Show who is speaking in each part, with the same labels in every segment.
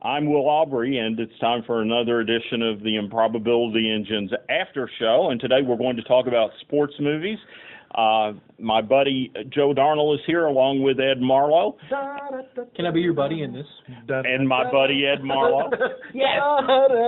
Speaker 1: I'm Will Aubrey, and it's time for another edition of the Improbability Engine's After Show, and today we're going to talk about sports movies. My buddy Joe Darnell is here, along with Ed Marlowe.
Speaker 2: Can I be your buddy in this?
Speaker 1: And my buddy Ed Marlowe.
Speaker 2: Yes!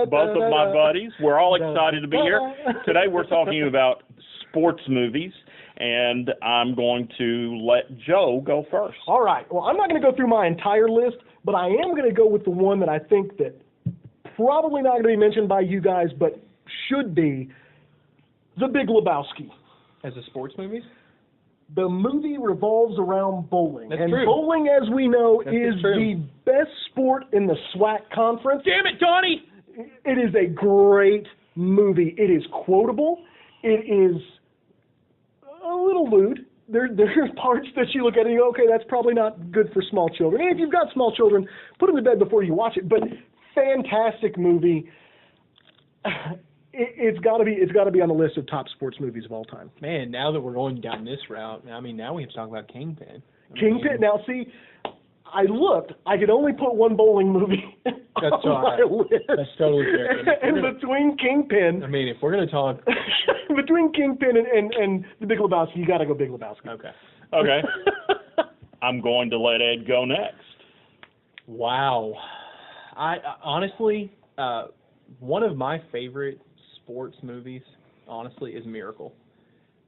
Speaker 1: Both of my buddies. We're all excited to be here. Today we're talking about sports movies, and I'm going to let Joe go first.
Speaker 3: All right. Well, I'm not going to go through my entire list, but I am going to go with the one that I think that probably not going to be mentioned by you guys, but should be The Big Lebowski.
Speaker 2: As a sports movie?
Speaker 3: The movie revolves around bowling.
Speaker 2: That's
Speaker 3: and
Speaker 2: true.
Speaker 3: Bowling, as we know,
Speaker 2: That's
Speaker 3: is
Speaker 2: true.
Speaker 3: the best sport in the SWAC conference.
Speaker 2: Damn it, Tony!
Speaker 3: It is a great movie. It is quotable. It is a little lewd. There's parts that you look at and you go, okay, that's probably not good for small children. And if you've got small children, put them to bed before you watch it. But fantastic movie. It's got to be on the list of top sports movies of all time.
Speaker 2: Man, now that we're going down this route, I mean, now we have to talk about Kingpin.
Speaker 3: Kingpin. Now, see, I looked. I could only put one bowling movie
Speaker 2: That's
Speaker 3: on my list.
Speaker 2: That's totally fair.
Speaker 3: And between Kingpin,
Speaker 2: I mean, if we're going to talk...
Speaker 3: between Kingpin and The Big Lebowski, you got to go Big Lebowski.
Speaker 1: Okay. I'm going to let Ed go next.
Speaker 2: Wow. I honestly, one of my favorite sports movies, honestly, is Miracle.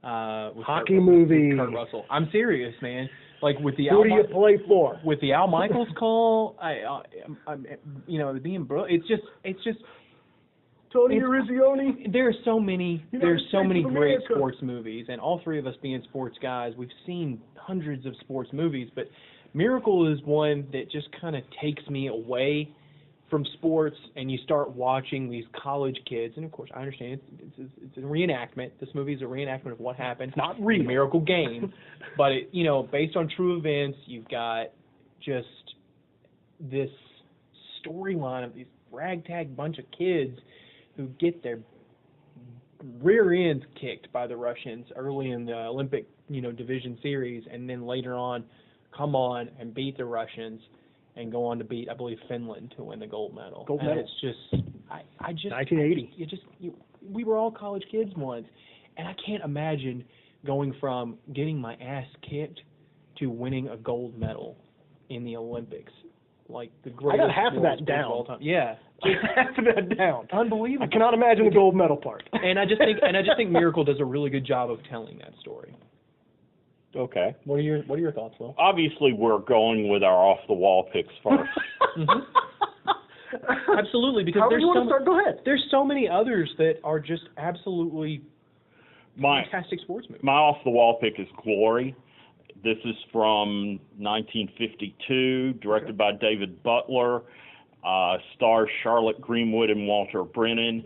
Speaker 3: Hockey movie.
Speaker 2: With Kurt Russell. I'm serious, man. Like with the
Speaker 3: Who do you play for?
Speaker 2: With the Al Michaels call, being it's just
Speaker 3: Tony Irizioni.
Speaker 2: There's so many
Speaker 3: of
Speaker 2: great
Speaker 3: America.
Speaker 2: sports movies, and all three of us being sports guys, we've seen hundreds of sports movies, but Miracle is one that just kind of takes me away from sports, and you start watching these college kids, and of course I understand it's a reenactment. This movie is a reenactment of what happened.
Speaker 3: It's not real.
Speaker 2: The Miracle game, but based on true events, you've got just this storyline of these ragtag bunch of kids who get their rear ends kicked by the Russians early in the Olympic division series, and then later on come on and beat the Russians and go on to beat, I believe, Finland to win the gold medal. And it's just, I just
Speaker 3: 1980.
Speaker 2: We were all college kids once, and I can't imagine going from getting my ass kicked to winning a gold medal in the Olympics. Like the greatest.
Speaker 3: I got half of that down.
Speaker 2: Of all time. Yeah,
Speaker 3: half of that down.
Speaker 2: Unbelievable.
Speaker 3: I cannot imagine the gold medal part.
Speaker 2: And I just think Miracle does a really good job of telling that story.
Speaker 1: Okay.
Speaker 2: What are your thoughts, Will?
Speaker 1: Obviously, we're going with our off-the-wall picks first.
Speaker 2: Absolutely, because
Speaker 3: However you want to start, go ahead.
Speaker 2: There's so many others that are just absolutely fantastic sports movies.
Speaker 1: My off-the-wall pick is Glory. This is from 1952, directed by David Butler, stars Charlotte Greenwood and Walter Brennan,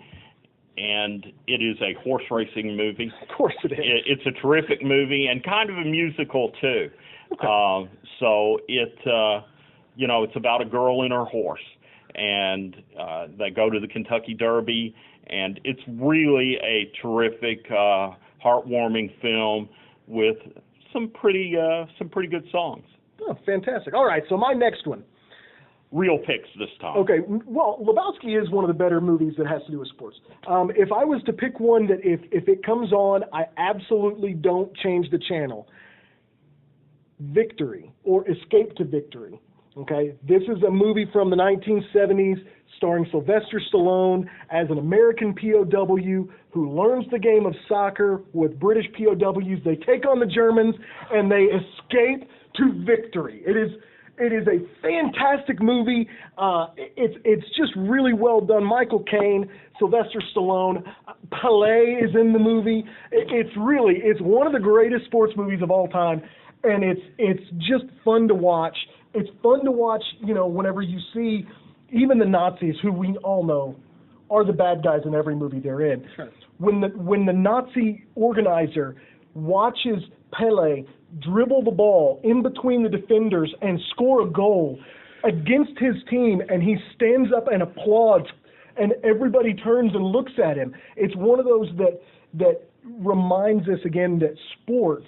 Speaker 1: and it is a horse racing movie.
Speaker 3: Of course it is.
Speaker 1: It's a terrific movie and kind of a musical too.
Speaker 3: Okay.
Speaker 1: So it's about a girl and her horse, and they go to the Kentucky Derby, and it's really a terrific, heartwarming film with some pretty good songs.
Speaker 3: Oh, fantastic. All right, so my next one.
Speaker 1: Real picks this time.
Speaker 3: Okay, well, Lebowski is one of the better movies that has to do with sports. If I was to pick one that if it comes on, I absolutely don't change the channel. Victory, or Escape to Victory. Okay, this is a movie from the 1970s starring Sylvester Stallone as an American POW who learns the game of soccer with British POWs. They take on the Germans and they escape to victory. It is a fantastic movie. It's just really well done. Michael Caine, Sylvester Stallone, Pelé is in the movie. It's one of the greatest sports movies of all time, and it's just fun to watch. It's fun to watch, whenever you see even the Nazis, who we all know are the bad guys in every movie they're in.
Speaker 2: Sure.
Speaker 3: When the Nazi organizer watches Pelé dribble the ball in between the defenders and score a goal against his team, and he stands up and applauds, and everybody turns and looks at him. It's one of those that reminds us again that sports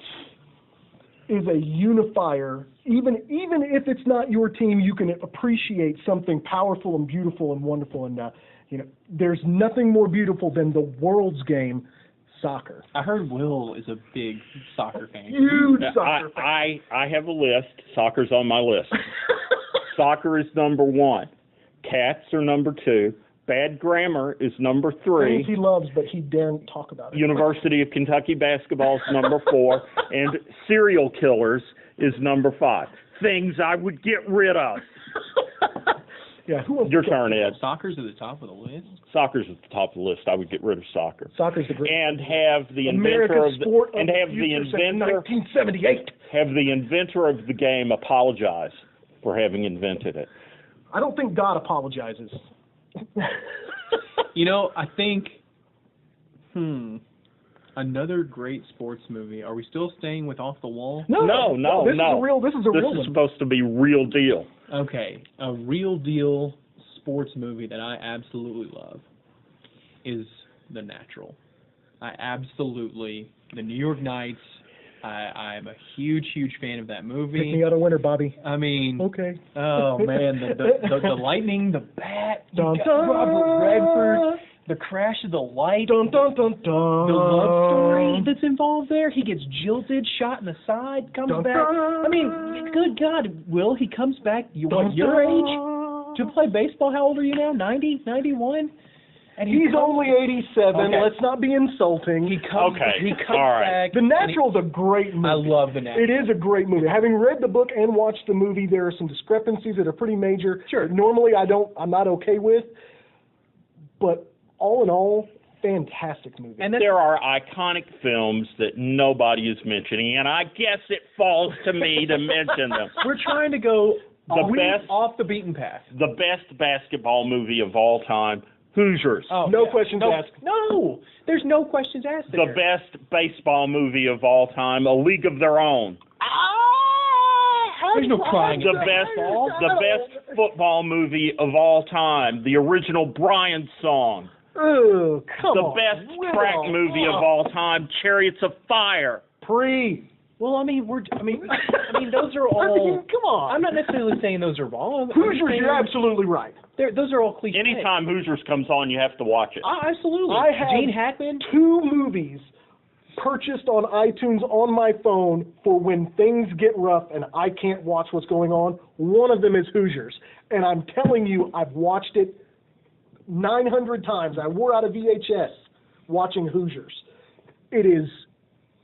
Speaker 3: is a unifier. Even if it's not your team, you can appreciate something powerful and beautiful and wonderful. And there's nothing more beautiful than the world's game, soccer.
Speaker 2: I heard Will is a big soccer fan.
Speaker 3: Huge soccer fan.
Speaker 1: I have a list. Soccer's on my list. Soccer is number 1. Cats are number 2. Bad grammar is number 3.
Speaker 3: Things he loves, but he daren't talk about it.
Speaker 1: University of Kentucky basketball is number 4. And serial killers is number 5. Things I would get rid of.
Speaker 3: Yeah, who wants
Speaker 1: Your turn, Ed.
Speaker 2: Soccer's at the top of the list?
Speaker 1: Soccer's at the top of the list. I would get rid of soccer.
Speaker 3: Soccer's the great.
Speaker 1: And have the inventor of the, and have the inventor
Speaker 3: 1978.
Speaker 1: Have the inventor of the game apologize for having invented it.
Speaker 3: I don't think God apologizes.
Speaker 2: I think, another great sports movie. Are we still staying with Off the Wall?
Speaker 3: No. This is a real
Speaker 1: This
Speaker 3: one.
Speaker 1: is supposed to be real deal.
Speaker 2: Okay, a real deal sports movie that I absolutely love is The Natural. The New York Knights. I'm a huge fan of that movie.
Speaker 3: Pick me out a winner, Bobby.
Speaker 2: I mean,
Speaker 3: okay.
Speaker 2: Oh man, the lightning, the bat,
Speaker 3: dun, dun,
Speaker 2: Robert Redford, the crash of the light,
Speaker 3: dun, dun, dun, dun.
Speaker 2: the love story that's involved there. He gets jilted, shot in the side, comes
Speaker 3: Dun,
Speaker 2: back.
Speaker 3: dun.
Speaker 2: I mean, good God, Will, he comes back. Your
Speaker 3: Dun,
Speaker 2: your
Speaker 3: dun.
Speaker 2: age to play baseball? How old are you now? 90, 91? And
Speaker 3: He's only 87.
Speaker 2: Okay.
Speaker 3: Let's not be insulting.
Speaker 2: He comes
Speaker 1: all right.
Speaker 2: back.
Speaker 3: The Natural's a great movie.
Speaker 2: I love The Natural.
Speaker 3: It is a great movie. Having read the book and watched the movie, there are some discrepancies that are pretty major.
Speaker 2: Sure.
Speaker 3: Normally, I'm not okay with, but all in all, fantastic movie.
Speaker 2: And
Speaker 1: There are iconic films that nobody is mentioning, and I guess it falls to me to mention them.
Speaker 2: we're trying to go
Speaker 1: best-
Speaker 2: off the beaten path.
Speaker 1: The best basketball movie of all time, Hoosiers.
Speaker 2: Oh,
Speaker 3: No questions asked.
Speaker 2: No, there's no questions asked.
Speaker 1: The best baseball movie of all time, A League of Their Own.
Speaker 2: There's no crying.
Speaker 1: The best football movie of all time, the original Brian song.
Speaker 3: Oh, come
Speaker 1: The
Speaker 3: on.
Speaker 1: best
Speaker 3: Will.
Speaker 1: track movie of all time, Chariots of Fire.
Speaker 2: Well, I mean, those are all.
Speaker 3: Come on.
Speaker 2: I'm not necessarily saying those are wrong.
Speaker 3: Hoosiers, you're absolutely right.
Speaker 2: Those are all cliches.
Speaker 1: Anytime Hoosiers comes on, you have to watch it.
Speaker 2: Absolutely.
Speaker 3: I have
Speaker 2: Gene Hackman.
Speaker 3: 2 movies purchased on iTunes on my phone for when things get rough and I can't watch what's going on. One of them is Hoosiers. And I'm telling you, I've watched it 900 times. I wore out a VHS watching Hoosiers. It is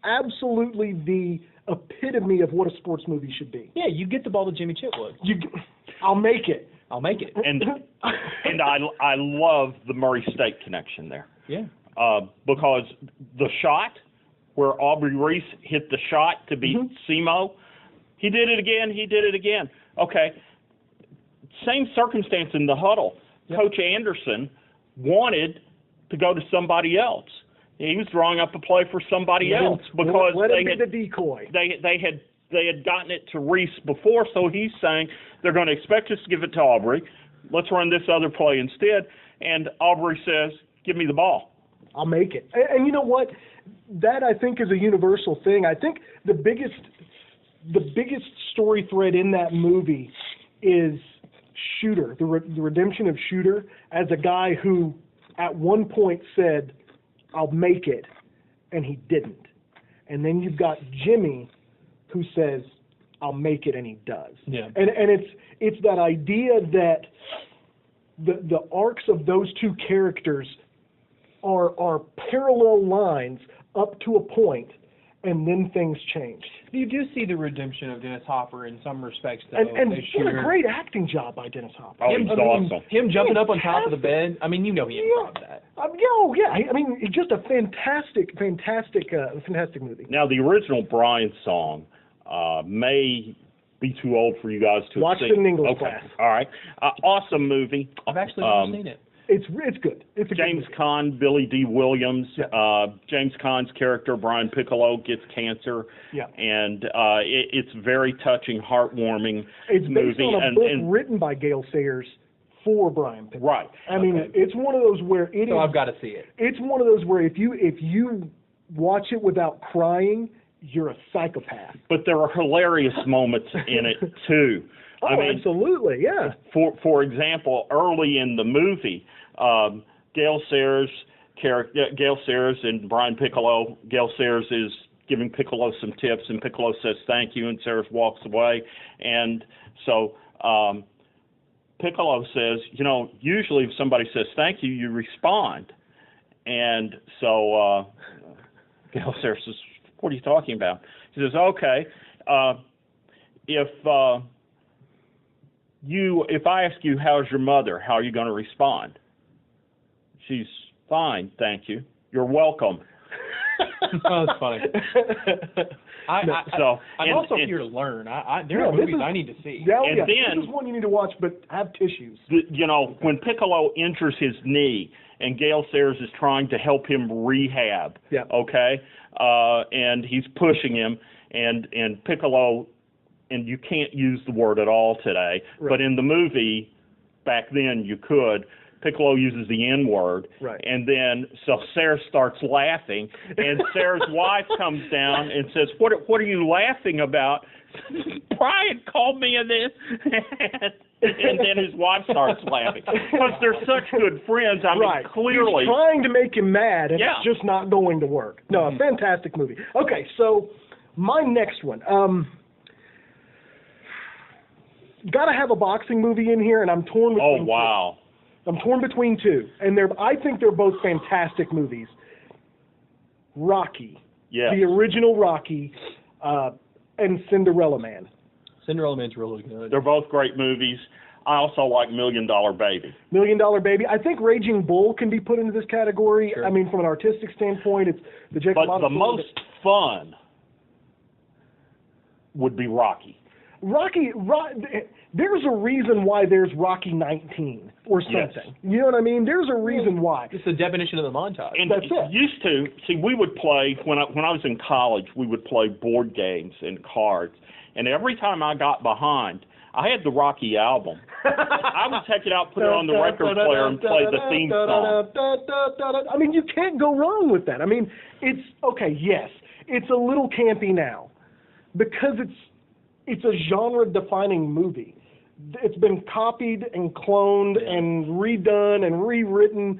Speaker 3: absolutely the epitome of what a sports movie should be.
Speaker 2: Yeah, you get the ball to Jimmy Chitwood.
Speaker 3: I'll make it.
Speaker 2: I'll make it.
Speaker 1: And I love the Murray State connection there.
Speaker 2: Yeah.
Speaker 1: Because the shot where Aubrey Reese hit the shot to beat Simo, he did it again. Okay. Same circumstance in the huddle. Yep. Coach Anderson wanted to go to somebody else. He was drawing up a play for somebody else because
Speaker 3: let him be the decoy.
Speaker 1: They had gotten it to Reese before, so he's saying they're going to expect us to give it to Aubrey. Let's run this other play instead. And Aubrey says, "Give me the ball.
Speaker 3: I'll make it." And you know what? That I think is a universal thing. I think the biggest story thread in that movie is Shooter, the redemption of Shooter as a guy who at one point said, "I'll make it," and he didn't. And then you've got Jimmy who says, "I'll make it," and he does.
Speaker 2: Yeah.
Speaker 3: And it's that idea that the arcs of those two characters are parallel lines up to a point, and then things changed.
Speaker 2: You do see the redemption of Dennis Hopper in some respects, though.
Speaker 3: And what a great acting job by Dennis Hopper.
Speaker 1: Oh, he's awesome.
Speaker 2: Him jumping up on top of the bed. I mean, you know he improv that.
Speaker 3: I mean, it's just a fantastic movie.
Speaker 1: Now, the original Brian song may be too old for you guys to
Speaker 3: watch
Speaker 1: see.
Speaker 3: it in English
Speaker 1: Okay.
Speaker 3: class.
Speaker 1: All right. Awesome movie.
Speaker 2: I've actually never seen it.
Speaker 3: It's good. It's a
Speaker 1: James
Speaker 3: good movie.
Speaker 1: Caan, Billy D. Williams.
Speaker 3: Yeah.
Speaker 1: James Caan's character, Brian Piccolo, gets cancer.
Speaker 3: Yeah.
Speaker 1: And it's very touching, heartwarming
Speaker 3: It's
Speaker 1: movie.
Speaker 3: based on a book written by Gale Sayers for Brian Piccolo.
Speaker 1: Right.
Speaker 3: I mean, it's one of those where
Speaker 2: So I've got to see it.
Speaker 3: It's one of those where if you watch it without crying, you're a psychopath.
Speaker 1: But there are hilarious moments in it too.
Speaker 3: Oh,
Speaker 1: I mean,
Speaker 3: absolutely, yeah.
Speaker 1: For example, early in the movie, Gail Sayers and Brian Piccolo. Gail Sayers is giving Piccolo some tips, and Piccolo says thank you, and Sayers walks away. And so Piccolo says, usually if somebody says thank you, you respond. And so Gail Sayers says, what are you talking about? He says, okay, if I ask you, how's your mother, how are you going to respond? She's fine, thank you. You're welcome.
Speaker 2: Oh, that's funny. I'm also here to learn. There are movies I need to see.
Speaker 3: Yeah,
Speaker 1: and then,
Speaker 3: this is one you need to watch, but have tissues.
Speaker 1: When Piccolo injures his knee and Gail Sayers is trying to help him rehab, okay, and he's pushing him, and Piccolo, and you can't use the word at all today, but in the movie, back then you could, Piccolo uses the N-word, and then so Sayers starts laughing, and Sayers' wife comes down and says, "What are you laughing about?" Brian called me in this, and then his wife starts laughing because they're such good friends. I mean, clearly
Speaker 3: he's trying to make him mad, and it's just not going to work. No, a fantastic movie. Okay, so my next one. Got to have a boxing movie in here, and I'm torn between two. I'm torn between two, and I think they're both fantastic movies. Rocky, the original Rocky, and Cinderella Man.
Speaker 2: Cinderella Man's really good.
Speaker 1: They're both great movies. I also like $1 Million Baby.
Speaker 3: $1 Million Baby. I think Raging Bull can be put into this category. Sure. I mean, from an artistic standpoint, it's the Jacob.
Speaker 1: But the most fun would be Rocky. There's a reason why there's Rocky 19 or something. Yes. You know what I mean? There's a reason why.
Speaker 2: It's the definition of the montage.
Speaker 1: And that's it. We would play, when I was in college, we would play board games and cards. And every time I got behind, I had the Rocky album. I would take it out, put it on the record player, and play the theme song.
Speaker 3: I mean, you can't go wrong with that. I mean, it's, okay, yes, it's a little campy now because it's a genre-defining movie. It's been copied and cloned and redone and rewritten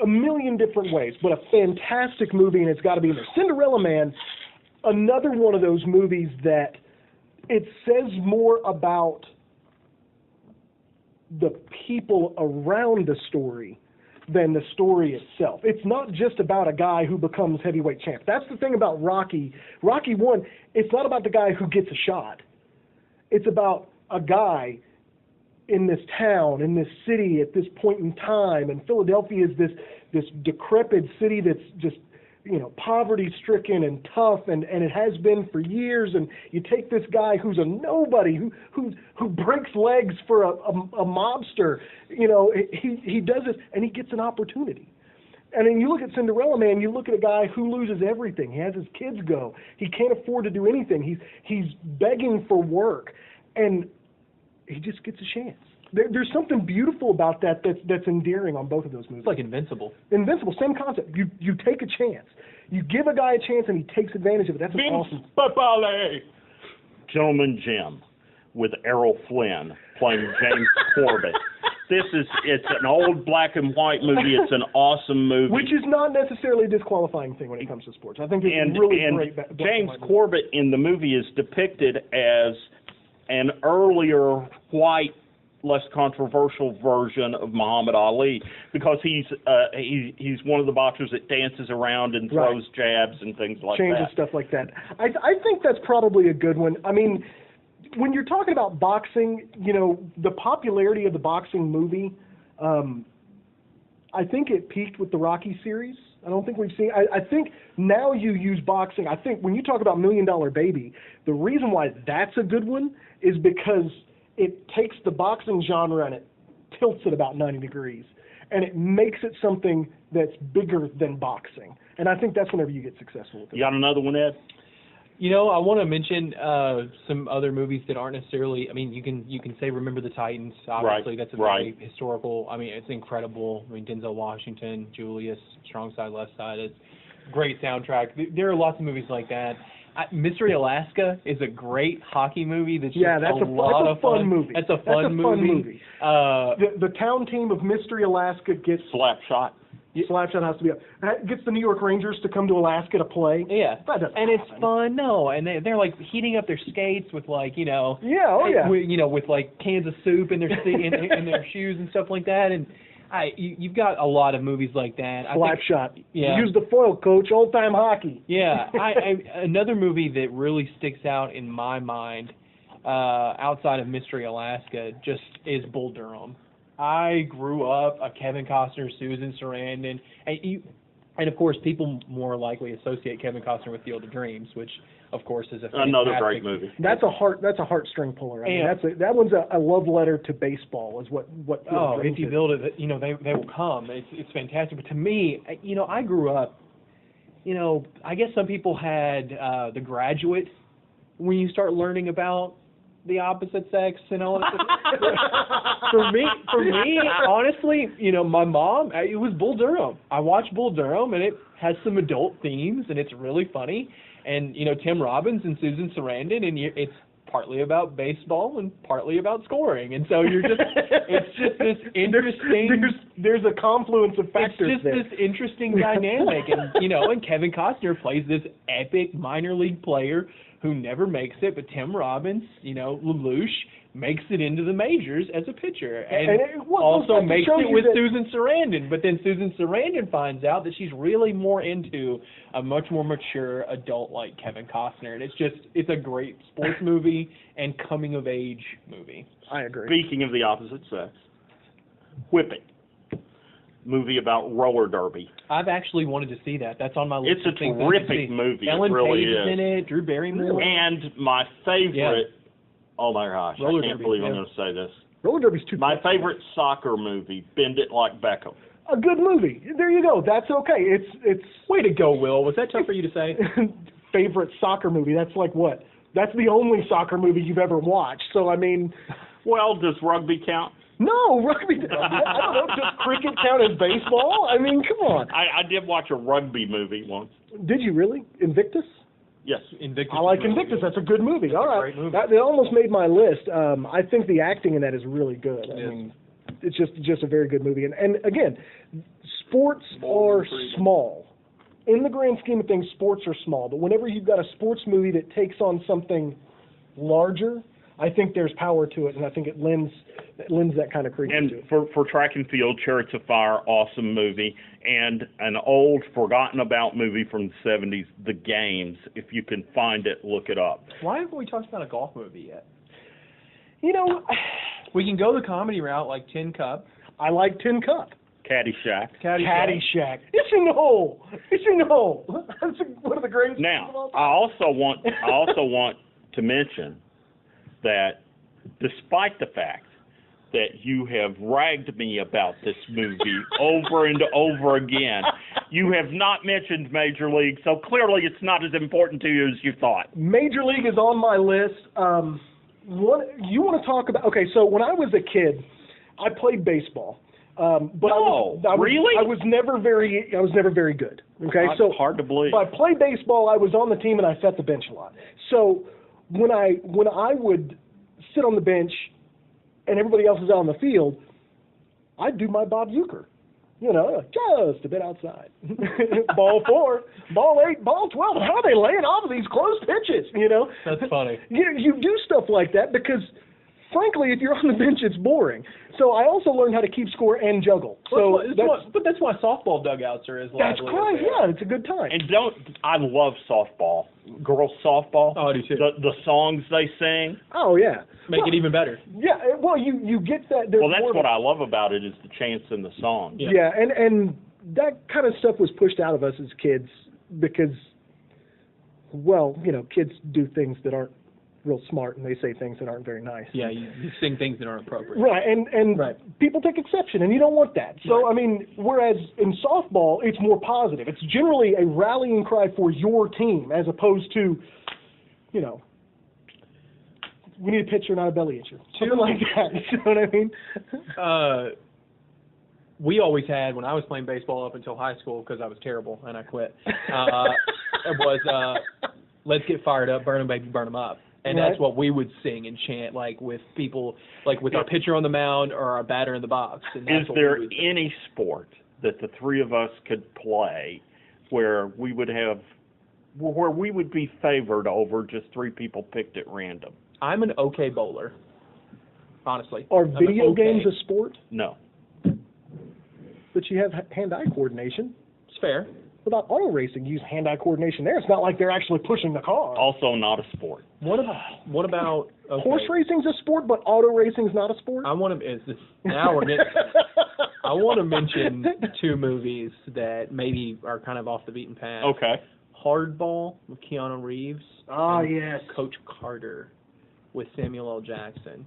Speaker 3: a million different ways, but a fantastic movie, and it's got to be in there. Cinderella Man, another one of those movies that it says more about the people around the story than the story itself. It's not just about a guy who becomes heavyweight champ. That's the thing about Rocky. Rocky 1, it's not about the guy who gets a shot. It's about a guy in this town, in this city at this point in time, and Philadelphia is this decrepit city that's just, poverty-stricken and tough, and it has been for years, and you take this guy who's a nobody, who breaks legs for a mobster, he does this, and he gets an opportunity. And then you look at Cinderella Man, you look at a guy who loses everything. He has his kids go. He can't afford to do anything. He's begging for work, and he just gets a chance. There's something beautiful about that's endearing on both of those movies.
Speaker 2: It's like Invincible.
Speaker 3: Invincible, same concept. You take a chance. You give a guy a chance, and he takes advantage of it. That's an awesome.
Speaker 1: Gentleman Jim with Errol Flynn playing James Corbett. It's an old black and white movie. It's an awesome movie.
Speaker 3: Which is not necessarily a disqualifying thing when it comes to sports. I think it's really great.
Speaker 1: James Corbett in the movie is depicted as an earlier white, less controversial version of Muhammad Ali because he's one of the boxers that dances around and throws jabs and things like that.
Speaker 3: Changes stuff like that. I think that's probably a good one. I mean, when you're talking about boxing, the popularity of the boxing movie, I think it peaked with the Rocky series. I don't think we've seen. I think now you use boxing. I think when you talk about $1 Million Baby, the reason why that's a good one is because it takes the boxing genre and it tilts it about 90 degrees, and it makes it something that's bigger than boxing. And I think that's whenever you get successful with it.
Speaker 1: You got another one, Ed?
Speaker 2: I want to mention some other movies that aren't necessarily. I mean, you can say Remember the Titans. Obviously, that's a very historical. I mean, it's incredible. I mean, Denzel Washington, Julius, Strong Side, Left Side. It's great soundtrack. There are lots of movies like that. Mystery Alaska is a great hockey movie. That's
Speaker 3: Yeah,
Speaker 2: just
Speaker 3: that's a fun movie.
Speaker 2: That's a fun movie.
Speaker 3: The town team of Mystery Alaska gets
Speaker 1: Slapshot.
Speaker 3: Slapshot has to be up. Gets the New York Rangers to come to Alaska to play.
Speaker 2: Yeah,
Speaker 3: That doesn't
Speaker 2: and it's
Speaker 3: happen.
Speaker 2: fun. No, and they're like heating up their skates with like
Speaker 3: Yeah, oh yeah.
Speaker 2: with like cans of soup in their in their shoes and stuff like that. And you've got a lot of movies like that.
Speaker 3: Slapshot.
Speaker 2: Yeah.
Speaker 3: Use the foil, coach. Old time hockey.
Speaker 2: Yeah, another movie that really sticks out in my mind, outside of Mystery Alaska, just is Bull Durham. I grew up a Kevin Costner, Susan Sarandon, and of course people more likely associate Kevin Costner with Field of Dreams, which of course is
Speaker 1: another great movie.
Speaker 3: That's a heartstring puller. I mean, that one's a love letter to baseball, is what Field of Dreams
Speaker 2: if you
Speaker 3: is.
Speaker 2: build it, they will come. It's fantastic. But to me, I grew up. I guess some people had The Graduate when you start learning about the opposite sex and all that. For me, honestly, my mom, it was Bull Durham. I watched Bull Durham, and it has some adult themes, and it's really funny. And Tim Robbins and Susan Sarandon, and it's partly about baseball and partly about scoring. And so it's just this interesting.
Speaker 3: There's a confluence of factors.
Speaker 2: It's just this interesting dynamic, and and Kevin Costner plays this epic minor league player who never makes it, but Tim Robbins, Lelouch, makes it into the majors as a pitcher, and also makes it with Susan Sarandon. But then Susan Sarandon finds out that she's really more into a much more mature adult like Kevin Costner, and it's a great sports movie and coming of age movie.
Speaker 3: I agree.
Speaker 1: Speaking of the opposite sex, Whip It. Movie about roller derby.
Speaker 2: I've actually wanted to see that. That's on my list.
Speaker 1: It's a terrific movie.
Speaker 2: Ellen
Speaker 1: it really
Speaker 2: Page
Speaker 1: is.
Speaker 2: in it. Drew Barrymore.
Speaker 1: And my favorite. Oh my gosh!
Speaker 2: Roller
Speaker 1: I can't
Speaker 2: derby,
Speaker 1: believe I'm going to say this.
Speaker 3: Roller derby's too.
Speaker 1: My favorite soccer movie, Bend It Like Beckham.
Speaker 3: A good movie. There you go. That's okay. It's
Speaker 2: way to go, Will. Was that tough for you to say?
Speaker 3: Favorite soccer movie. That's like what? That's the only soccer movie you've ever watched. So I mean,
Speaker 1: well, does rugby count?
Speaker 3: No, rugby. I don't know. Does cricket count as baseball? I mean, come on.
Speaker 1: I did watch a rugby movie once.
Speaker 3: Did you really? Invictus?
Speaker 1: Yes,
Speaker 2: Invictus.
Speaker 3: I like Invictus. That's a good movie. All right,
Speaker 2: great movie.
Speaker 3: That almost made my list. I think the acting in that is really good. I mean, it's just a very good movie. And again, sports are small. In the grand scheme of things, sports are small. But whenever you've got a sports movie that takes on something larger, I think there's power to it, and I think it lends that kind of credence to it.
Speaker 1: And for track and field, Chariots of Fire, awesome movie, and an old, forgotten about movie from the 70s, The Games. If you can find it, look it up.
Speaker 2: Why haven't we talked about a golf movie yet?
Speaker 3: We
Speaker 2: can go the comedy route like Tin Cup.
Speaker 3: I like Tin Cup.
Speaker 1: Caddyshack.
Speaker 3: Caddyshack. It's in the hole. It's in the hole. That's one of the greatest.
Speaker 1: Now, I also want to mention that despite the fact that you have ragged me about this movie over and over again, you have not mentioned Major League, so clearly it's not as important to you as you thought.
Speaker 3: Major League is on my list. You want to talk about? Okay, so when I was a kid, I played baseball. But
Speaker 1: really?
Speaker 3: I was never very good. Okay, so
Speaker 1: hard to believe.
Speaker 3: But I played baseball. I was on the team and I set the bench a lot. So when I would sit on the bench and everybody else is out on the field, I'd do my Bob Uecker. Just a bit outside. Ball 4, ball 8, ball 12. How are they laying off of these close pitches?
Speaker 2: That's funny.
Speaker 3: You do stuff like that because, frankly, if you're on the bench, it's boring. So I also learned how to keep score and juggle. So
Speaker 2: but that's why softball dugouts are as lively.
Speaker 3: That's correct. Yeah, it's a good time.
Speaker 1: And I love softball, girls softball.
Speaker 2: Oh, I do too.
Speaker 1: The songs they sing.
Speaker 3: Oh yeah,
Speaker 2: make it even better.
Speaker 3: Yeah, well you get that.
Speaker 1: Well, that's what I love about it is the chants in the song.
Speaker 3: Yeah, and that kind of stuff was pushed out of us as kids because, kids do things that aren't real smart and they say things that aren't very nice.
Speaker 2: Yeah, you sing things that aren't appropriate.
Speaker 3: Right, and people take exception, and you don't want that. So, I mean, whereas in softball, it's more positive. It's generally a rallying cry for your team as opposed to, we need a pitcher, not a belly itcher. Something like that. You know what I mean?
Speaker 2: We always had, when I was playing baseball up until high school, because I was terrible and I quit, it was let's get fired up, burn 'em, baby, burn 'em up. And
Speaker 3: Right.
Speaker 2: that's what we would sing and chant, like with people, like with our pitcher on the mound or our batter in the box. And that's
Speaker 1: Is
Speaker 2: what
Speaker 1: there
Speaker 2: we would sing.
Speaker 1: any sport that the three of us could play where we would be favored over just three people picked at random?
Speaker 2: I'm an okay bowler, honestly.
Speaker 3: Are
Speaker 2: I'm
Speaker 3: video
Speaker 2: okay.
Speaker 3: games a sport?
Speaker 1: No.
Speaker 3: But you have hand-eye coordination.
Speaker 2: It's fair.
Speaker 3: What about auto racing? You use hand-eye coordination there. It's not like they're actually pushing the car.
Speaker 1: Also not a sport.
Speaker 2: What about okay.
Speaker 3: Horse racing's a sport, but auto racing's not a sport?
Speaker 2: I want to I want to mention two movies that maybe are kind of off the beaten path.
Speaker 1: Okay.
Speaker 2: Hardball with Keanu Reeves.
Speaker 3: Ah,
Speaker 2: and
Speaker 3: yes.
Speaker 2: Coach Carter with Samuel L. Jackson.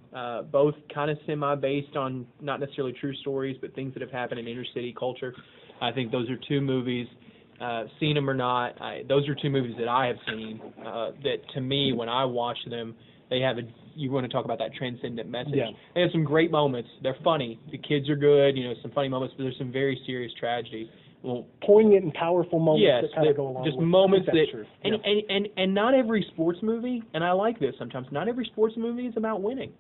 Speaker 2: Both kind of semi-based on not necessarily true stories, but things that have happened in inner city culture. I think those are two movies. Seen them or not, those are two movies that I have seen that, to me, when I watch them, they have you want to talk about that transcendent message.
Speaker 3: Yeah.
Speaker 2: They have some great moments. They're funny. The kids are good. Some funny moments, but there's some very serious tragedy. Well,
Speaker 3: poignant and powerful moments
Speaker 2: yes,
Speaker 3: that kind of go along
Speaker 2: just
Speaker 3: with
Speaker 2: moments
Speaker 3: it.
Speaker 2: that, and not every sports movie, and I like this sometimes, not every sports movie is about winning.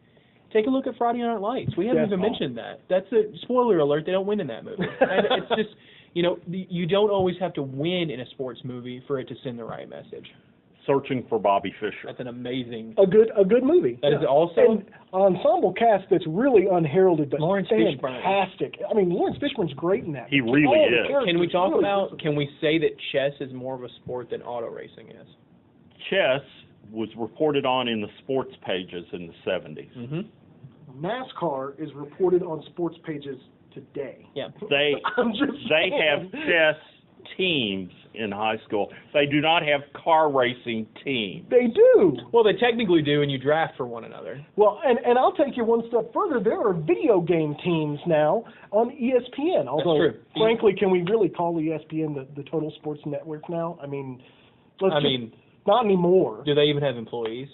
Speaker 2: Take a look at Friday Night Lights. We haven't even mentioned that. That's a spoiler alert. They don't win in that movie. And it's just, you don't always have to win in a sports movie for it to send the right message.
Speaker 1: Searching for Bobby Fischer.
Speaker 2: That's an amazing.
Speaker 3: A good movie.
Speaker 2: That is also
Speaker 3: an ensemble cast that's really unheralded, but
Speaker 2: Lawrence Fishburne.
Speaker 3: fantastic. I mean, Lawrence Fishburne's great in that.
Speaker 1: He really is.
Speaker 2: Can we talk about? Can we say that chess is more of a sport than auto racing is?
Speaker 1: Chess was reported on in the sports pages in the 70s.
Speaker 2: Mm-hmm.
Speaker 3: NASCAR is reported on sports pages today.
Speaker 2: Yeah.
Speaker 1: They
Speaker 3: saying.
Speaker 1: have chess teams in high school. They do not have car racing teams.
Speaker 3: They do.
Speaker 2: Well, they technically do, and you draft for one another.
Speaker 3: Well, and I'll take you one step further. There are video game teams now on ESPN. Although,
Speaker 2: That's true.
Speaker 3: frankly, can we really call ESPN the Total Sports Network now? I mean, not anymore.
Speaker 2: Do they even have employees?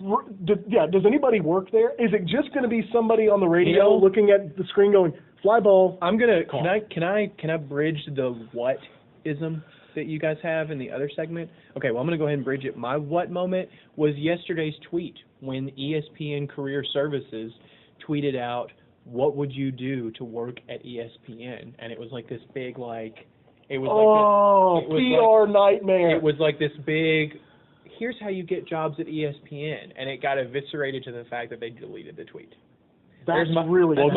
Speaker 3: Does anybody work there? Is it just going to be somebody on the radio looking at the screen going, fly ball?
Speaker 2: I'm gonna. Can I bridge the what-ism that you guys have in the other segment? Okay, well, I'm gonna go ahead and bridge it. My what moment was yesterday's tweet when ESPN Career Services tweeted out, "What would you do to work at ESPN?" And it was like this big It was
Speaker 3: PR nightmare.
Speaker 2: It was like this big. Here's how you get jobs at ESPN, and it got eviscerated to the fact that they deleted the tweet.
Speaker 3: That's really
Speaker 1: well,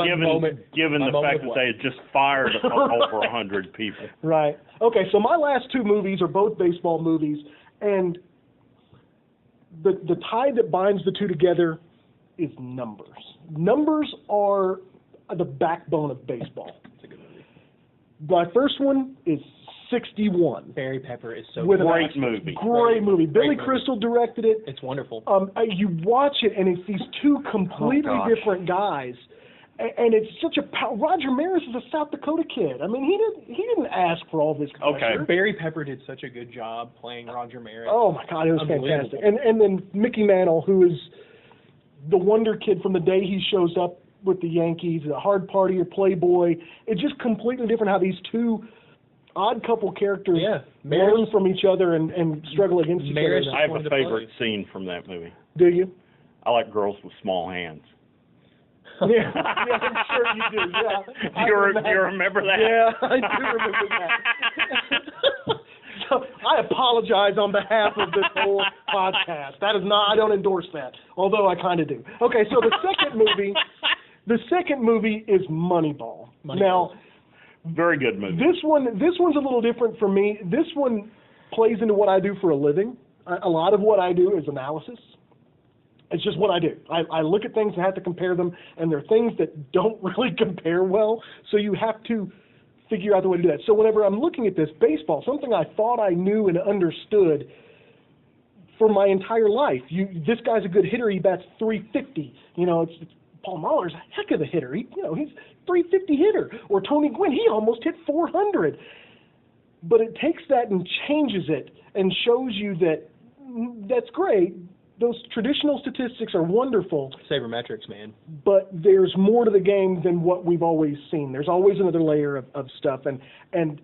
Speaker 1: given the fact that they had just fired over 100 people.
Speaker 3: Right. Okay, so my last two movies are both baseball movies, and the tie that binds the two together is numbers. Numbers are the backbone of baseball.
Speaker 2: It's a good movie.
Speaker 3: My first one is 61.
Speaker 2: Barry Pepper is so
Speaker 1: good. Great movie.
Speaker 3: Great movie. Billy Crystal directed it.
Speaker 2: It's wonderful.
Speaker 3: You watch it, and it's these two completely different guys, and it's such a. Roger Maris is a South Dakota kid. I mean, he didn't ask for all this pressure.
Speaker 1: Okay.
Speaker 2: Barry Pepper did such a good job playing Roger Maris.
Speaker 3: Oh my God, it was fantastic. And then Mickey Mantle, who is the wonder kid from the day he shows up with the Yankees, a hard partier, playboy. It's just completely different how these two odd couple characters learn from each other and struggle against each other.
Speaker 1: I have a favorite scene from that movie.
Speaker 3: Do you?
Speaker 1: I like girls with small hands.
Speaker 3: Yeah, I'm sure you do. Yeah,
Speaker 1: do you remember that?
Speaker 3: Yeah, I do remember that. So I apologize on behalf of this whole podcast. That is not. I don't endorse that, although I kind of do. Okay, so the second movie is Moneyball. Now,
Speaker 1: very good movie.
Speaker 3: This one's a little different for me. This one plays into what I do for a living. A lot of what I do is analysis. It's just what I do. I look at things and have to compare them, and there are things that don't really compare well, so you have to figure out the way to do that. So whenever I'm looking at this, baseball, something I thought I knew and understood for my entire life. This guy's a good hitter. He bats .350. It's Paul Mahler's a heck of a hitter. He's .350 hitter. Or Tony Gwynn, he almost hit .400. But it takes that and changes it and shows you that that's great. Those traditional statistics are wonderful.
Speaker 2: Sabermetrics, man.
Speaker 3: But there's more to the game than what we've always seen. There's always another layer of stuff. And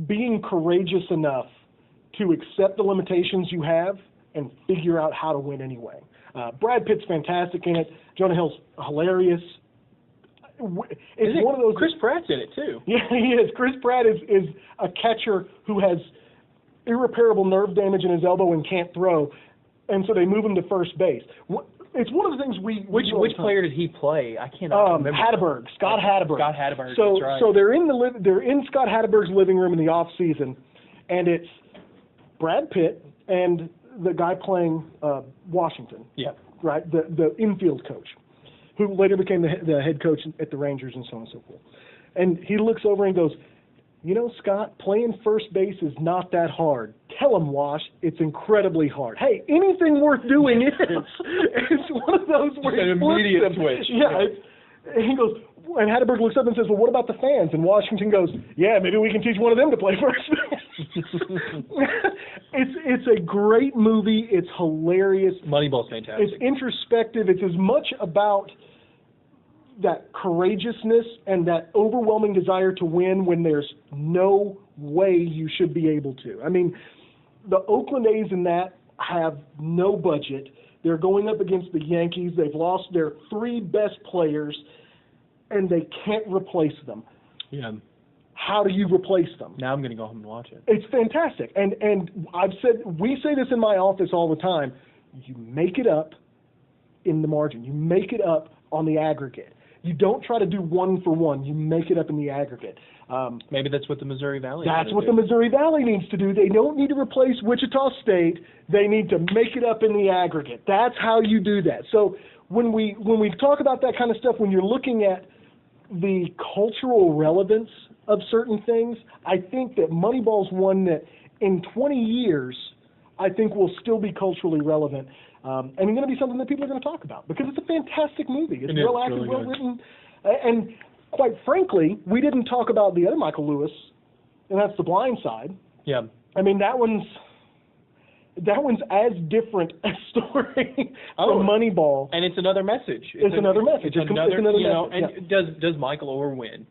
Speaker 3: being courageous enough to accept the limitations you have and figure out how to win anyway. Brad Pitt's fantastic in it. Jonah Hill's hilarious. It's one of those.
Speaker 2: Chris Pratt's in it too.
Speaker 3: Yeah, he is. Chris Pratt is a catcher who has irreparable nerve damage in his elbow and can't throw, and so they move him to first base. It's one of the things we
Speaker 2: Which player did he play? I cannot remember.
Speaker 3: Hatteberg, Scott Hatteberg.
Speaker 2: Scott Hatteberg.
Speaker 3: So
Speaker 2: that's right.
Speaker 3: so they're in Scott Hatteberg's living room in the off season, and it's Brad Pitt and the guy playing Washington.
Speaker 2: Yeah.
Speaker 3: Right, the infield coach, who later became the head coach at the Rangers and so on and so forth. And he looks over and goes, "You know, Scott, playing first base is not that hard. Tell him, Wash, it's incredibly hard. Hey, anything worth doing is." It's one of those where
Speaker 2: an immediate switch.
Speaker 3: Yeah. And he goes, and Hatteberg looks up and says, "Well, what about the fans?" And Washington goes, "Yeah, maybe we can teach one of them to play first base." It's a great movie. It's hilarious.
Speaker 2: Moneyball's fantastic.
Speaker 3: It's introspective. It's as much about that courageousness and that overwhelming desire to win when there's no way you should be able to. I mean, the Oakland A's in that have no budget. They're going up against the Yankees. They've lost their 3 best players, and they can't replace them.
Speaker 2: Yeah.
Speaker 3: How do you replace them?
Speaker 2: Now I'm going to go home and watch it.
Speaker 3: It's fantastic. And we say this in my office all the time. You make it up in the margin. You make it up on the aggregate. You don't try to do one for one. You make it up in the aggregate.
Speaker 2: Maybe that's what the Missouri Valley.
Speaker 3: That's what the Missouri Valley needs to do. They don't need to replace Wichita State. They need to make it up in the aggregate. That's how you do that. So when we talk about that kind of stuff, when you're looking at the cultural relevance of certain things, I think that Moneyball's one that in 20 years, I think will still be culturally relevant. And going to be something that people are going to talk about because it's a fantastic movie. It's well acted, really well written, and quite frankly, we didn't talk about the other Michael Lewis, and that's The Blind Side.
Speaker 2: Yeah.
Speaker 3: I mean, that one's as different a story from Moneyball.
Speaker 2: And it's another message.
Speaker 3: It's another message.
Speaker 2: It's another
Speaker 3: message.
Speaker 2: And does Michael Orr win?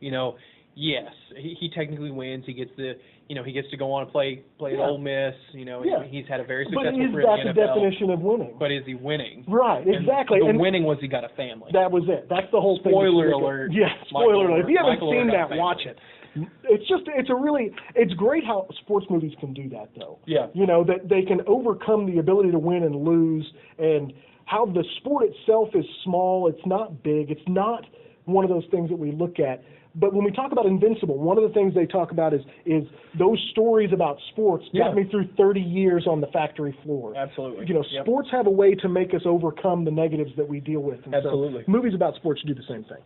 Speaker 2: Yes, he technically wins. He gets he gets to go on and play at Ole Miss. He's had a very successful career in the NFL.
Speaker 3: But is that the definition of winning?
Speaker 2: But is he winning?
Speaker 3: Right, exactly.
Speaker 2: And the winning was he got a family.
Speaker 3: That was it. That's the whole thing.
Speaker 2: Spoiler alert.
Speaker 3: Yeah, spoiler alert. If you haven't seen that, watch it. It's great how sports movies can do that, though.
Speaker 2: Yeah.
Speaker 3: That they can overcome the ability to win and lose, and how the sport itself is small. It's not big. It's not one of those things that we look at. But when we talk about Invincible, one of the things they talk about is those stories about sports got me through 30 years on the factory floor.
Speaker 2: Absolutely.
Speaker 3: Sports have a way to make us overcome the negatives that we deal with. And
Speaker 2: absolutely.
Speaker 3: So movies about sports do the same thing.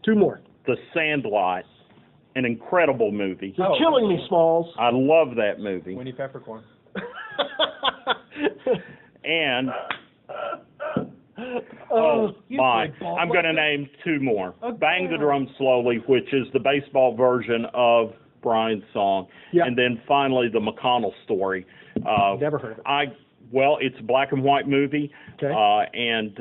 Speaker 1: Two more. The Sandlot, an incredible movie.
Speaker 3: You're killing me, Smalls.
Speaker 1: I love that movie.
Speaker 2: Winnie Peppercorn.
Speaker 1: And I'm going to name 2 more. Okay. Bang the Drum Slowly, which is the baseball version of Brian's song.
Speaker 3: Yep.
Speaker 1: And then finally the McConnell Story.
Speaker 3: Never heard of it.
Speaker 1: Well, it's a black and white movie.
Speaker 3: Okay.
Speaker 1: The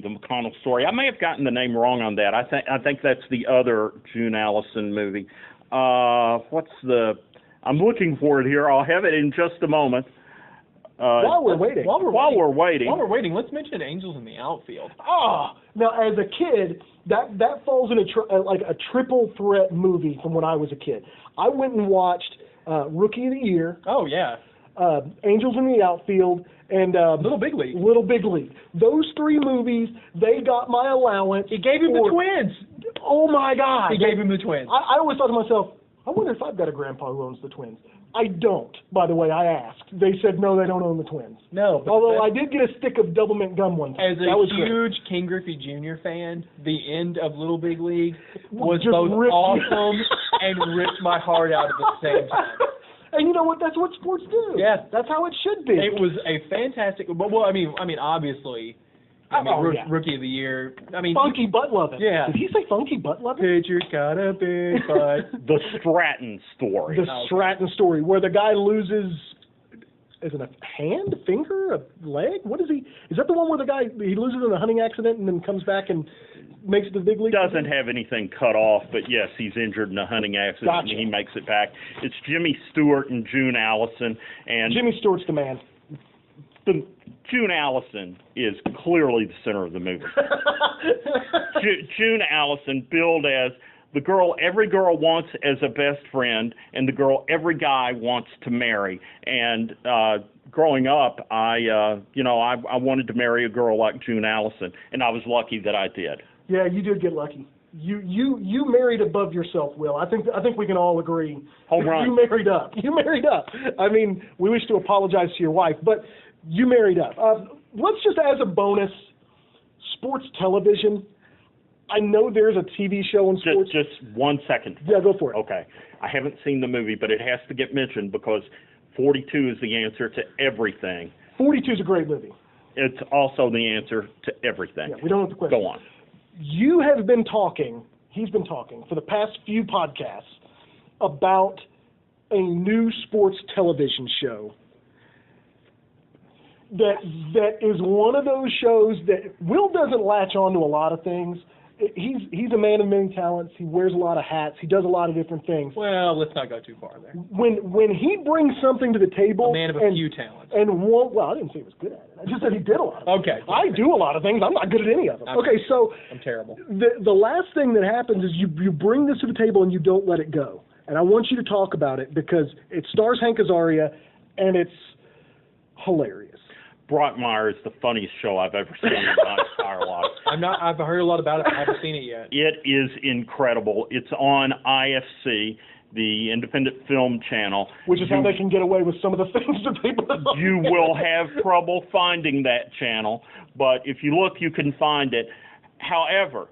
Speaker 1: McConnell Story. I may have gotten the name wrong on that. I think that's the other June Allison movie. I'm looking for it here. I'll have it in just a moment.
Speaker 3: While we're waiting,
Speaker 2: let's mention Angels in the Outfield.
Speaker 3: Now as a kid, that falls in a triple threat movie from when I was a kid. I went and watched Rookie of the Year.
Speaker 2: Oh yeah.
Speaker 3: Angels in the Outfield, and
Speaker 2: Little Big League.
Speaker 3: Those 3 movies, they got my allowance.
Speaker 2: He gave him the twins.
Speaker 3: Oh my God!
Speaker 2: He gave him the twins.
Speaker 3: I always thought to myself, I wonder if I've got a grandpa who owns the twins. I don't, by the way. I asked. They said no, they don't own the twins.
Speaker 2: No.
Speaker 3: Although I did get a stick of double mint gum one time.
Speaker 2: As a huge King Griffey Jr. fan, the end of Little Big League was
Speaker 3: just
Speaker 2: both awesome and ripped my heart out at the same time.
Speaker 3: And you know what? That's what sports do.
Speaker 2: Yeah.
Speaker 3: That's how it should be.
Speaker 2: It was a fantastic. Well, I mean, obviously. Rookie of the Year.
Speaker 3: Funky butt loving.
Speaker 2: Yeah.
Speaker 3: Did he say funky butt loving?
Speaker 2: Pitcher's got a big butt.
Speaker 1: The Stratton Story.
Speaker 3: The Stratton Story, where the guy loses, is it a hand, a finger, a leg? What is he? Is that the one where the guy he loses in a hunting accident and then comes back and makes it to the big league?
Speaker 1: Doesn't have anything cut off, but yes, he's injured in a hunting accident and he makes it back. It's Jimmy Stewart and June Allison, and
Speaker 3: Jimmy Stewart's the man.
Speaker 1: June Allison is clearly the center of the movie. June Allison billed as the girl every girl wants as a best friend, and the girl every guy wants to marry. And growing up, I wanted to marry a girl like June Allison, and I was lucky that I did.
Speaker 3: Yeah, you did get lucky. You married above yourself, Will. I think we can all agree.
Speaker 1: Home run.
Speaker 3: You married up. You married up. I mean, we wish to apologize to your wife, but you married up. Let's just, as a bonus, sports television. I know there's a TV show on sports.
Speaker 1: Just 1 second.
Speaker 3: Yeah, go for it.
Speaker 1: Okay. I haven't seen the movie, but it has to get mentioned because 42 is the answer to everything.
Speaker 3: 42 is a great movie.
Speaker 1: It's also the answer to everything.
Speaker 3: Yeah, we don't have the question.
Speaker 1: Go on.
Speaker 3: You have been talking, he's been talking, for the past few podcasts about a new sports television show that is one of those shows that Will doesn't latch on to a lot of things. He's a man of many talents. He wears a lot of hats. He does a lot of different things.
Speaker 2: Well, let's not go too far there.
Speaker 3: When he brings something to the table,
Speaker 2: A man of a few talents.
Speaker 3: I didn't say he was good at it. I just said he did a lot of things.
Speaker 2: Okay.
Speaker 3: I do a lot of things. I'm not good at any of them. Okay, so
Speaker 2: I'm terrible.
Speaker 3: The last thing that happens is you bring this to the table and you don't let it go. And I want you to talk about it because it stars Hank Azaria and it's hilarious.
Speaker 1: Brockmire is the funniest show I've ever seen in my entire life.
Speaker 2: I've heard a lot about it, but I haven't seen it yet.
Speaker 1: It is incredible. It's on IFC, the Independent Film Channel.
Speaker 3: Which is how they can get away with some of the things that they put on.
Speaker 1: You will have trouble finding that channel, but if you look, you can find it. However,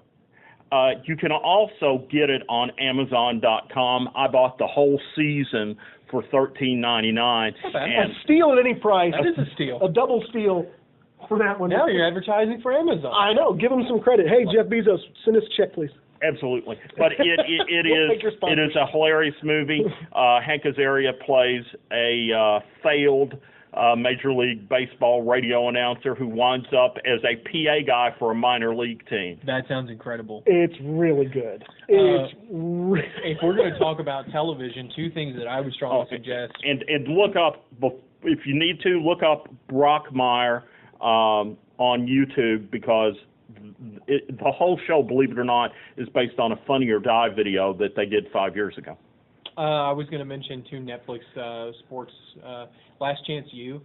Speaker 1: you can also get it on Amazon.com. I bought the whole season for $13.99.
Speaker 3: A steal at any price.
Speaker 2: That is a steal.
Speaker 3: A double steal for that one.
Speaker 2: Now you're advertising for Amazon.
Speaker 3: I know. Give them some credit. Hey, Jeff Bezos, send us a check, please.
Speaker 1: Absolutely. But it is a hilarious movie. Hank Azaria plays a failed Major League Baseball radio announcer who winds up as a PA guy for a minor league team.
Speaker 2: That sounds incredible.
Speaker 3: It's really good.
Speaker 2: If we're going to talk about television, two things that I would strongly suggest.
Speaker 1: And look up, if you need to, look up Brockmire on YouTube because the whole show, believe it or not, is based on a Funny or Die video that they did 5 years ago.
Speaker 2: I was going to mention two Netflix sports, Last Chance U.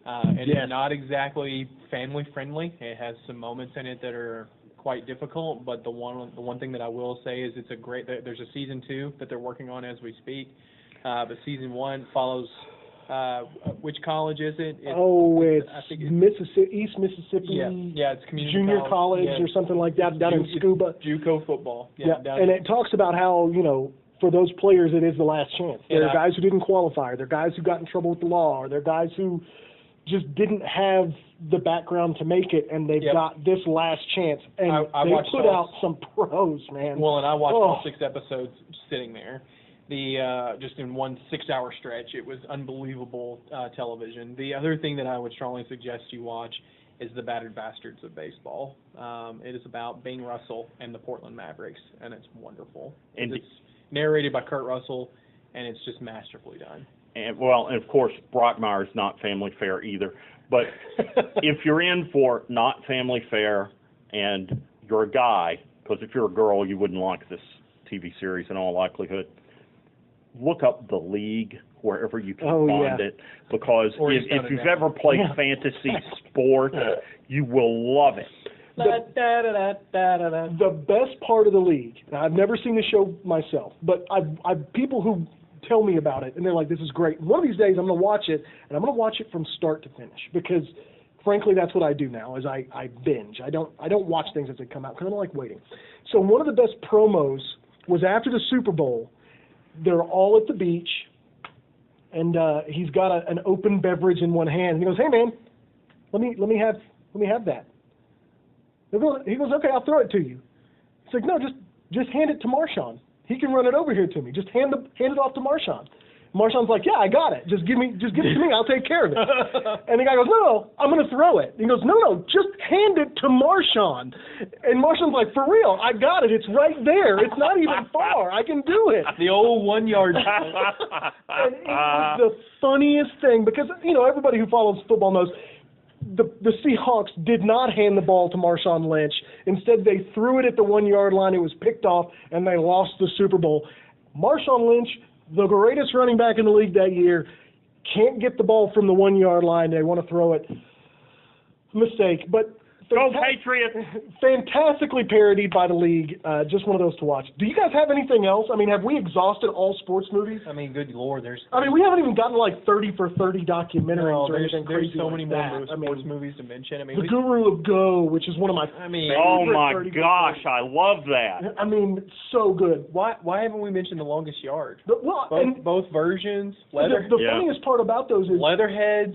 Speaker 2: It's not exactly family friendly. It has some moments in it that are quite difficult, but the one thing that I will say is it's a great. There's a season 2 that they're working on as we speak. But season 1 follows. Which college is it?
Speaker 3: It's Mississippi, East Mississippi.
Speaker 2: Yeah, it's community
Speaker 3: junior college or something like that down in Scuba.
Speaker 2: JUCO football.
Speaker 3: And it talks about how for those players it is the last chance. There are guys who didn't qualify. There are guys who got in trouble with the law. Or there are guys who just didn't have the background to make it, and they've got this last chance. And they put out some pros, man.
Speaker 2: Well, and I watched all 6 episodes sitting there. Just in one 6-hour stretch. It was unbelievable television. The other thing that I would strongly suggest you watch is The Battered Bastards of Baseball. It is about Bing Russell and the Portland Mavericks, and it's wonderful. And it's narrated by Kurt Russell, and it's just masterfully done. And
Speaker 1: of course, Brockmire is not family fare either. But if you're in for not family fare and you're a guy, because if you're a girl, you wouldn't like this TV series in all likelihood, look up The League wherever you can find it, because if you've ever played fantasy sports, you will love it.
Speaker 3: The best part of The League, now I've never seen the show myself, but I've people who tell me about it, and they're like, this is great. One of these days I'm going to watch it, and I'm going to watch it from start to finish, because frankly that's what I do now, is I binge. I don't watch things as they come out, because I don't like waiting. So one of the best promos was after the Super Bowl. They're all at the beach, and he's got an open beverage in one hand. And he goes, "Hey man, let me have that." He goes, "Okay, I'll throw it to you." He's like, "No, just hand it to Marshawn. He can run it over here to me. Just hand it off to Marshawn." Marshawn's like, "Yeah, I got it. Just give it to me. I'll take care of it." And the guy goes, "No, I'm going to throw it." And he goes, "No, just hand it to Marshawn." And Marshawn's like, "For real, I got it. It's right there. It's not even far. I can do it."
Speaker 2: The old 1 yard.
Speaker 3: And it was the funniest thing because everybody who follows football knows the Seahawks did not hand the ball to Marshawn Lynch. Instead, they threw it at the 1-yard line. It was picked off, and they lost the Super Bowl. Marshawn Lynch, the greatest running back in the league that year, can't get the ball from the 1-yard line. They want to throw it. Mistake. But
Speaker 1: Go Patriots!
Speaker 3: Fantastically parodied by the league. Just one of those to watch. Do you guys have anything else? I mean, have we exhausted all sports movies?
Speaker 2: I mean, good Lord,
Speaker 3: we haven't even gotten like 30 for 30 documentaries or anything
Speaker 2: there's
Speaker 3: crazy
Speaker 2: so
Speaker 3: like
Speaker 2: many
Speaker 3: that.
Speaker 2: more sports movies to mention. I mean,
Speaker 3: The Guru of Go, which is one of my
Speaker 1: oh my gosh, I love that.
Speaker 3: I mean, so good.
Speaker 2: Why haven't we mentioned The Longest Yard?
Speaker 3: Both
Speaker 2: versions.
Speaker 3: The funniest part about those is
Speaker 2: Leatherheads.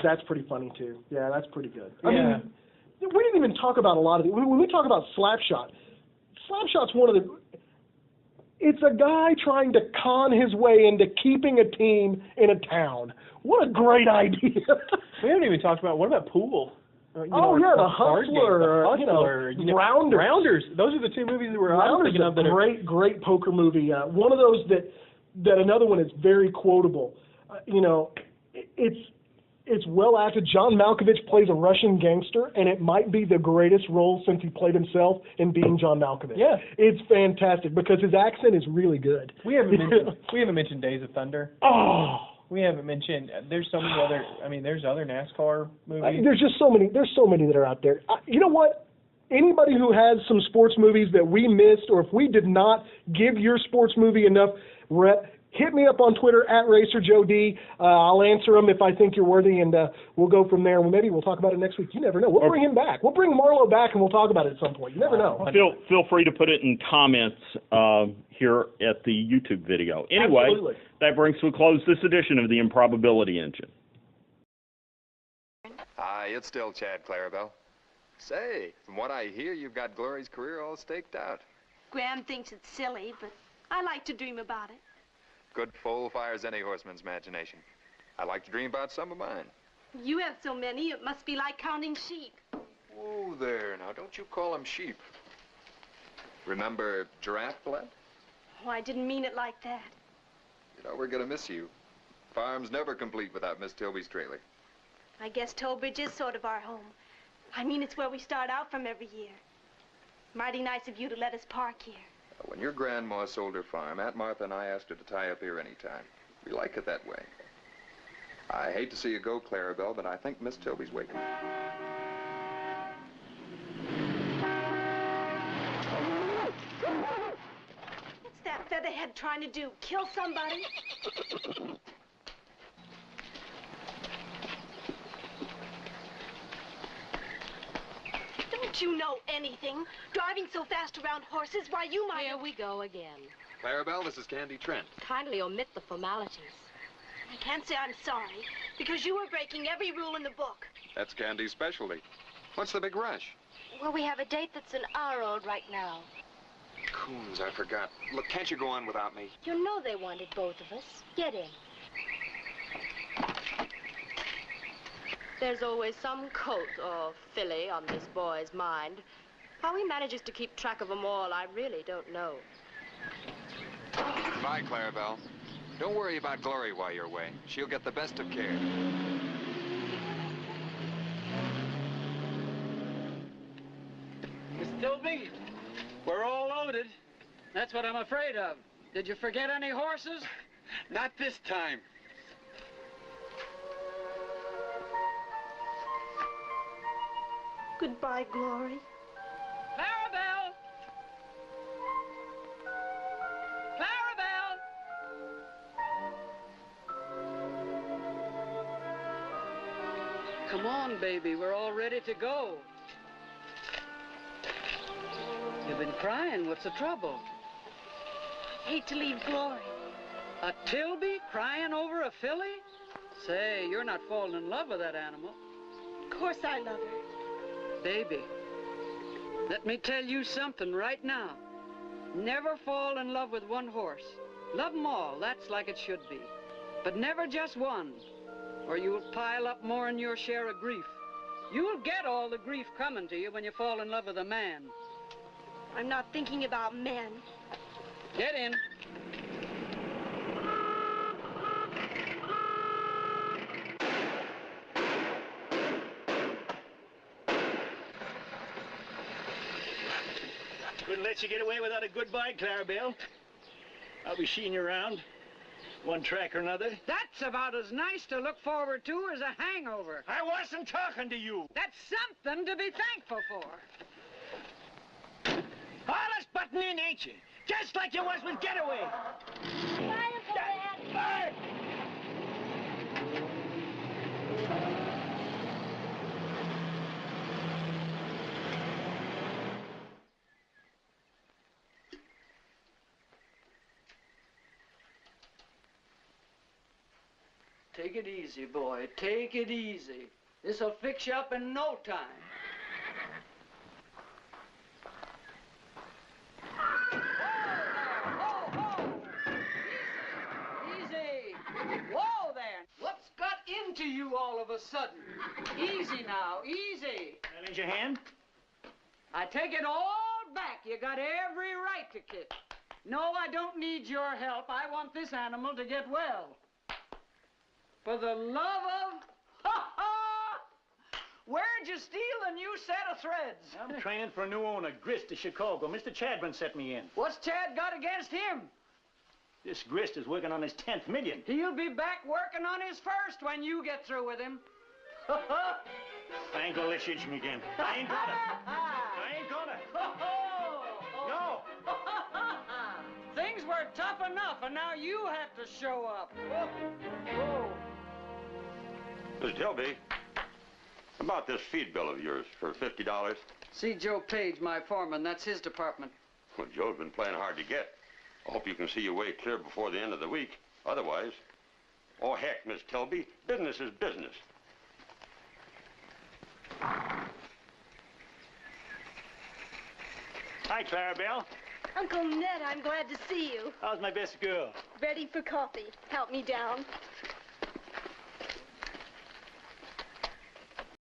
Speaker 3: That's pretty funny too. Yeah, that's pretty good. I
Speaker 2: Yeah.
Speaker 3: mean, we didn't even talk about a lot of it. When we talk about Slapshot, Slapshot's one of the. It's a guy trying to con his way into keeping a team in a town. What a great idea!
Speaker 2: We haven't even talked about, what about Pool?
Speaker 3: The Hustler, Rounders.
Speaker 2: Rounders. Those are the two movies that I'm thinking of.
Speaker 3: Great poker movie. One of those that another one is very quotable. It's well acted. John Malkovich plays a Russian gangster, and it might be the greatest role since he played himself in being John Malkovich.
Speaker 2: Yeah,
Speaker 3: it's fantastic because his accent is really good.
Speaker 2: We haven't mentioned Days of Thunder.
Speaker 3: Oh,
Speaker 2: we haven't mentioned. There's so many other. I mean, there's other NASCAR movies.
Speaker 3: There's just so many. There's so many that are out there. You know what? Anybody who has some sports movies that we missed, or if we did not give your sports movie enough rep, hit me up on Twitter @RacerJoeD. I'll answer them if I think you're worthy, and we'll go from there. Well, maybe we'll talk about it next week. You never know. We'll bring him back. We'll bring Marlo back, and we'll talk about it at some point. You never know.
Speaker 1: Feel free to put it in comments here at the YouTube video. Anyway,
Speaker 3: Absolutely.
Speaker 1: That brings to a close this edition of the Improbability Engine.
Speaker 4: Hi, it's still Chad Clarabelle. Say, from what I hear, you've got Glory's career all staked out.
Speaker 5: Graham thinks it's silly, but I like to dream about it.
Speaker 4: Good foal fires any horseman's imagination. I like to dream about some of mine.
Speaker 5: You have so many, it must be like counting sheep.
Speaker 4: Whoa there, now don't you call them sheep. Remember giraffe blood?
Speaker 5: Oh, I didn't mean it like that.
Speaker 4: You know, we're gonna miss you. Farm's never complete without Miss Tilby's trailer.
Speaker 5: I guess Tollbridge is sort of our home. I mean, it's where we start out from every year. Mighty nice of you to let us park here.
Speaker 4: When your grandma sold her farm, Aunt Martha and I asked her to tie up here anytime. We like it that way. I hate to see you go, Clarabelle, but I think Miss Tilby's waiting.
Speaker 5: What's that featherhead trying to do? Kill somebody? Don't you know anything? Driving so fast around horses, why you might...
Speaker 6: Here we go again.
Speaker 4: Clarabelle, this is Candy Trent.
Speaker 6: Kindly omit the formalities.
Speaker 5: I can't say I'm sorry, because you were breaking every rule in the book.
Speaker 4: That's Candy's specialty. What's the big rush?
Speaker 6: Well, we have a date that's an hour old right now.
Speaker 4: Coons, I forgot. Look, can't you go on without me?
Speaker 6: You know they wanted both of us. Get in. There's always some colt or filly on this boy's mind. How he manages to keep track of them all, I really don't know.
Speaker 4: Goodbye, Clarabelle. Don't worry about Glory while you're away. She'll get the best of care.
Speaker 7: Miss Tilby, we're all loaded. That's what I'm afraid of. Did you forget any horses? Not this time.
Speaker 5: Goodbye, Glory.
Speaker 7: Clarabelle! Clarabelle! Come on, baby. We're all ready to go. You've been crying. What's the trouble?
Speaker 5: I hate to leave Glory.
Speaker 7: A Tilby crying over a filly? Say, you're not falling in love with that animal.
Speaker 5: Of course I love her.
Speaker 7: Baby, let me tell you something right now. Never fall in love with one horse. Love them all, that's like it should be. But never just one, or you'll pile up more than your share of grief. You'll get all the grief coming to you when you fall in love with a man.
Speaker 5: I'm not thinking about men.
Speaker 7: Get in.
Speaker 8: Couldn't let you get away without a goodbye, Clarabelle. I'll be seeing you around, one track or another.
Speaker 7: That's about as nice to look forward to as a hangover.
Speaker 8: I wasn't talking to you.
Speaker 7: That's something to be thankful for.
Speaker 8: All us button in, ain't you? Just like you was with Getaway.
Speaker 7: Take it easy, boy. Take it easy. This'll fix you up in no time. Easy. Whoa there. What's got into you all of a sudden? Easy now, easy.
Speaker 8: Can I lend your hand?
Speaker 7: I take it all back. You got every right to kick. No, I don't need your help. I want this animal to get well. For the love of... Ha ha! Where'd you steal a new set of threads?
Speaker 8: I'm training for a new owner, Grist to Chicago. Mr. Chadman set me in.
Speaker 7: What's Chad got against him?
Speaker 8: This Grist is working on his 10th million.
Speaker 7: He'll be back working on his first when you get through with him.
Speaker 8: I ain't gonna let you itch me again. I ain't gonna. I ain't gonna. No.
Speaker 7: Things were tough enough, and now you have to show up. Whoa.
Speaker 9: Mr. Tilby, about this feed bill of yours for $50.
Speaker 7: See Joe Page, my foreman. That's his department.
Speaker 9: Well, Joe's been playing hard to get. I hope you can see your way clear before the end of the week. Otherwise, oh, heck, Miss Tilby, business is business.
Speaker 8: Hi, Clarabelle.
Speaker 5: Uncle Ned, I'm glad to see you.
Speaker 8: How's my best girl?
Speaker 5: Ready for coffee. Help me down.